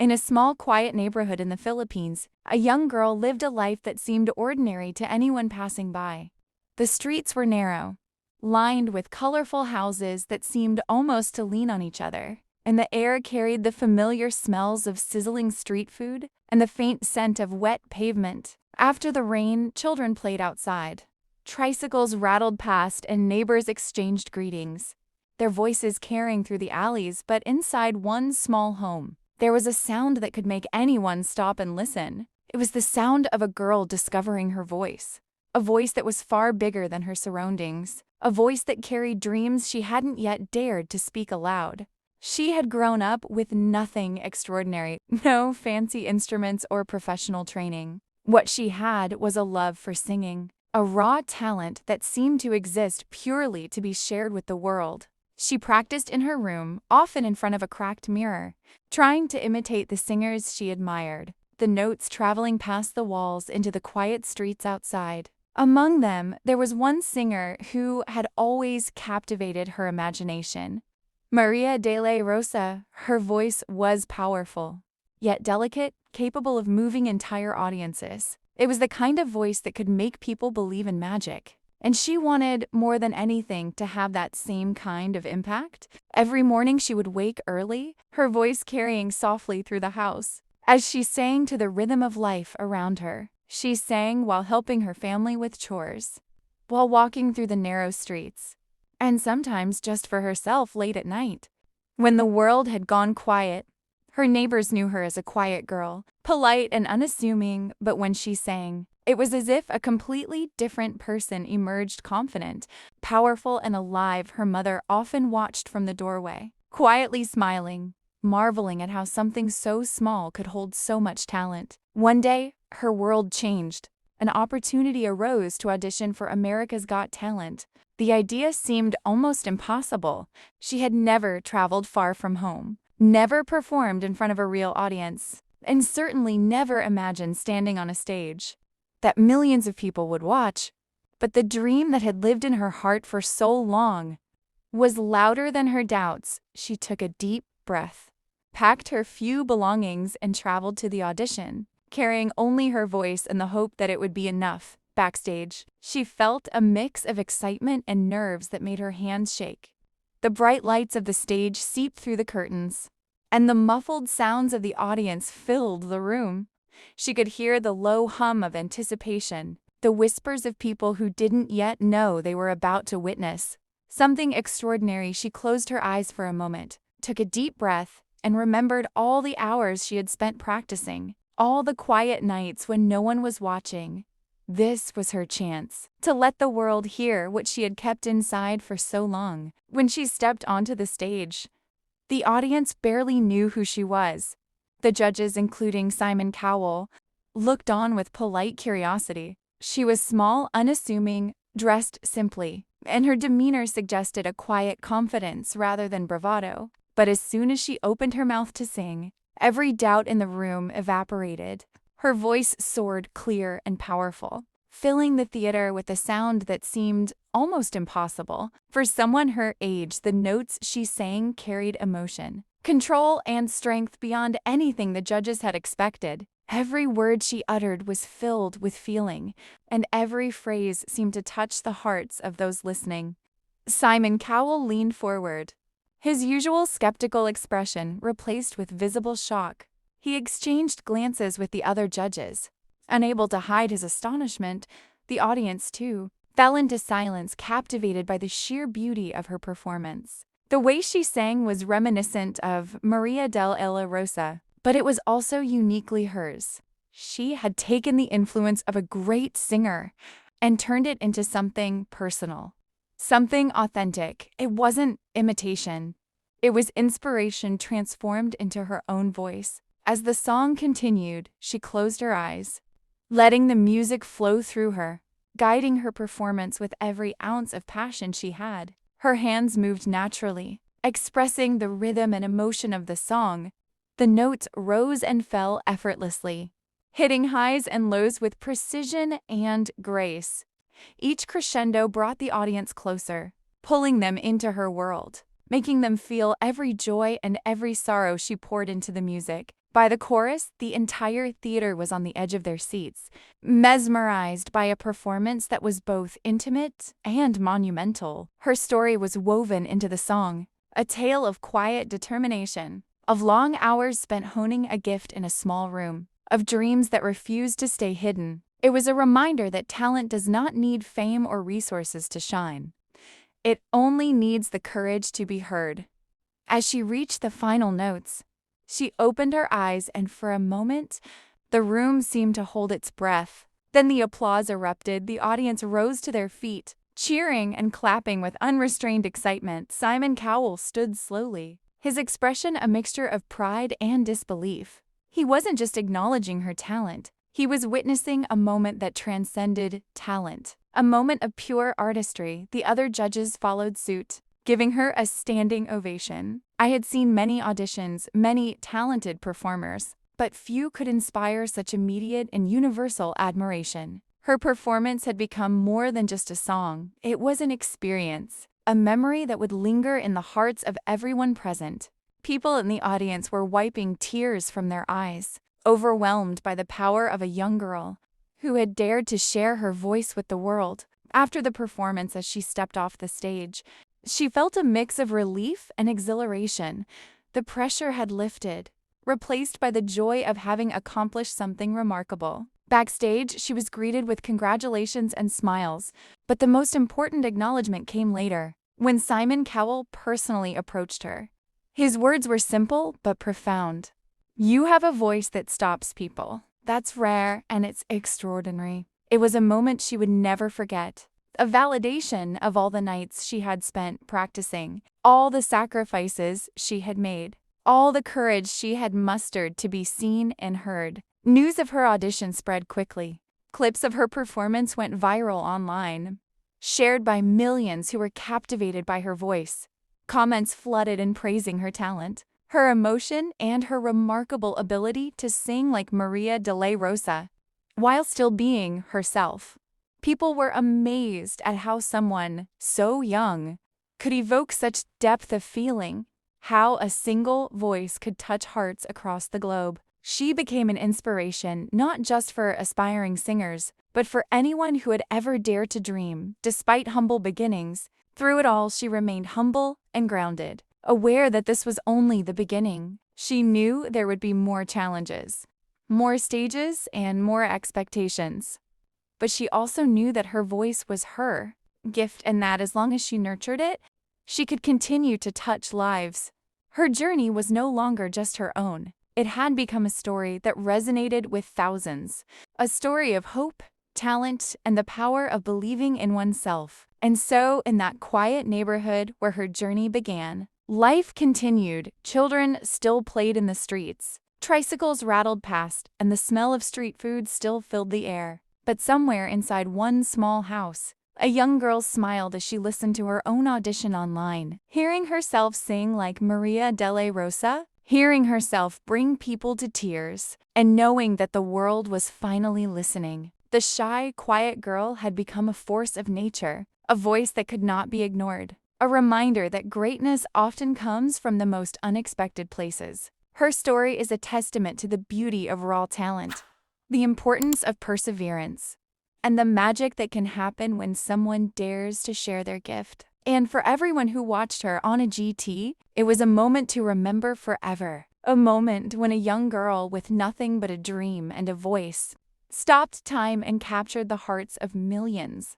In a small, quiet neighborhood in the Philippines, a young girl lived a life that seemed ordinary to anyone passing by. The streets were narrow, lined with colorful houses that seemed almost to lean on each other, and the air carried the familiar smells of sizzling street food and the faint scent of wet pavement. After the rain, children played outside. Tricycles rattled past and neighbors exchanged greetings, their voices carrying through the alleys. But inside one small home, there was a sound that could make anyone stop and listen. It was the sound of a girl discovering her voice, a voice that was far bigger than her surroundings, a voice that carried dreams she hadn't yet dared to speak aloud. She had grown up with nothing extraordinary, no fancy instruments or professional training. What she had was a love for singing, a raw talent that seemed to exist purely to be shared with the world. She practiced in her room, often in front of a cracked mirror, trying to imitate the singers she admired, the notes traveling past the walls into the quiet streets outside. Among them, there was one singer who had always captivated her imagination. Maria De La Rosa. Her voice was powerful, yet delicate, capable of moving entire audiences. It was the kind of voice that could make people believe in magic. And she wanted, more than anything, to have that same kind of impact. Every morning she would wake early, her voice carrying softly through the house. As she sang to the rhythm of life around her, she sang while helping her family with chores, while walking through the narrow streets, and sometimes just for herself late at night. When the world had gone quiet, her neighbors knew her as a quiet girl, polite and unassuming, but when she sang, it was as if a completely different person emerged, confident, powerful, and alive. Her mother often watched from the doorway, quietly smiling, marveling at how something so small could hold so much talent. One day, her world changed. An opportunity arose to audition for America's Got Talent. The idea seemed almost impossible. She had never traveled far from home, never performed in front of a real audience, and certainly never imagined standing on a stage that millions of people would watch. But the dream that had lived in her heart for so long was louder than her doubts. She took a deep breath, packed her few belongings, and traveled to the audition, carrying only her voice and the hope that it would be enough. Backstage, she felt a mix of excitement and nerves that made her hands shake. The bright lights of the stage seeped through the curtains, and the muffled sounds of the audience filled the room. She could hear the low hum of anticipation, the whispers of people who didn't yet know they were about to witness something extraordinary. She closed her eyes for a moment, took a deep breath, and remembered all the hours she had spent practicing, all the quiet nights when no one was watching. This was her chance to let the world hear what she had kept inside for so long. When she stepped onto the stage, the audience barely knew who she was. The judges, including Cowell, looked on with polite curiosity. She was small, unassuming, dressed simply, and her demeanor suggested a quiet confidence rather than bravado. But as soon as she opened her mouth to sing, every doubt in the room evaporated. Her voice soared clear and powerful, filling the theater with a sound that seemed almost impossible. For someone her age, the notes she sang carried emotion, control, and strength beyond anything the judges had expected. Every word she uttered was filled with feeling, and every phrase seemed to touch the hearts of those listening. Cowell leaned forward, his usual skeptical expression replaced with visible shock. He exchanged glances with the other judges. Unable to hide his astonishment, the audience, too, fell into silence, captivated by the sheer beauty of her performance. The way she sang was reminiscent of Maria De La Rosa, but it was also uniquely hers. She had taken the influence of a great singer and turned it into something personal, something authentic. It wasn't imitation. It was inspiration transformed into her own voice. As the song continued, she closed her eyes, letting the music flow through her, guiding her performance with every ounce of passion she had. Her hands moved naturally, expressing the rhythm and emotion of the song. The notes rose and fell effortlessly, hitting highs and lows with precision and grace. Each crescendo brought the audience closer, pulling them into her world, making them feel every joy and every sorrow she poured into the music. By the chorus, the entire theater was on the edge of their seats, mesmerized by a performance that was both intimate and monumental. Her story was woven into the song, a tale of quiet determination, of long hours spent honing a gift in a small room, of dreams that refused to stay hidden. It was a reminder that talent does not need fame or resources to shine. It only needs the courage to be heard. As she reached the final notes, she opened her eyes, and for a moment, the room seemed to hold its breath. Then the applause erupted. The audience rose to their feet, cheering and clapping with unrestrained excitement. Simon Cowell stood slowly, his expression a mixture of pride and disbelief. He wasn't just acknowledging her talent. He was witnessing a moment that transcended talent, a moment of pure artistry. The other judges followed suit, giving her a standing ovation. I had seen many auditions, many talented performers, but few could inspire such immediate and universal admiration. Her performance had become more than just a song. It was an experience, a memory that would linger in the hearts of everyone present. People in the audience were wiping tears from their eyes, overwhelmed by the power of a young girl who had dared to share her voice with the world. After the performance, as she stepped off the stage, she felt a mix of relief and exhilaration. The pressure had lifted, replaced by the joy of having accomplished something remarkable. Backstage, she was greeted with congratulations and smiles, but the most important acknowledgement came later, when Simon Cowell personally approached her. His words were simple but profound. "You have a voice that stops people. That's rare and it's extraordinary." It was a moment she would never forget. A validation of all the nights she had spent practicing, all the sacrifices she had made, all the courage she had mustered to be seen and heard. News of her audition spread quickly. Clips of her performance went viral online, shared by millions who were captivated by her voice. Comments flooded in praising her talent, her emotion, and her remarkable ability to sing like Maria De La Rosa, while still being herself. People were amazed at how someone so young could evoke such depth of feeling, how a single voice could touch hearts across the globe. She became an inspiration not just for aspiring singers, but for anyone who had ever dared to dream. Despite humble beginnings, through it all she remained humble and grounded, aware that this was only the beginning. She knew there would be more challenges, more stages, and more expectations. But she also knew that her voice was her gift, and that as long as she nurtured it, she could continue to touch lives. Her journey was no longer just her own. It had become a story that resonated with thousands, a story of hope, talent, and the power of believing in oneself. And so, in that quiet neighborhood where her journey began, life continued. Children still played in the streets, tricycles rattled past, and the smell of street food still filled the air. But somewhere inside one small house, a young girl smiled as she listened to her own audition online, hearing herself sing like Maria De La Rosa, hearing herself bring people to tears, and knowing that the world was finally listening. The shy, quiet girl had become a force of nature, a voice that could not be ignored, a reminder that greatness often comes from the most unexpected places. Her story is a testament to the beauty of raw talent, the importance of perseverance, and the magic that can happen when someone dares to share their gift. And for everyone who watched her on AGT, it was a moment to remember forever. A moment when a young girl with nothing but a dream and a voice stopped time and captured the hearts of millions.